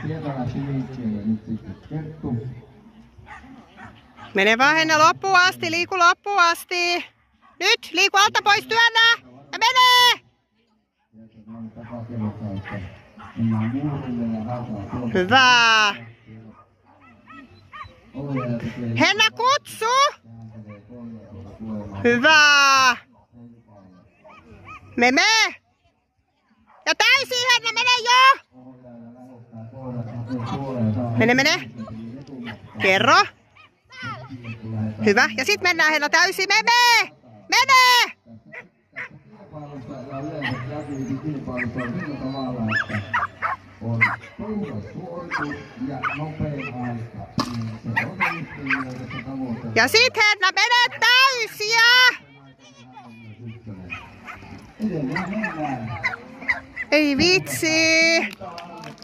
Sieltä lähti liikkeelle nyt sitten Kerttu. Mene vaan Henna loppuun asti, liiku loppuun asti. Nyt, liiku alta pois, työnnä! Ja mene! Hyvä! Henna kutsu! Hyvä! Mene! Ja täysin Henna, mene jo! Mene! Kerro! Hyvä. Ja sit mennään Henna täysin. Mene! Mene! Ja sit Henna, mene täysiä! Ei vitsi!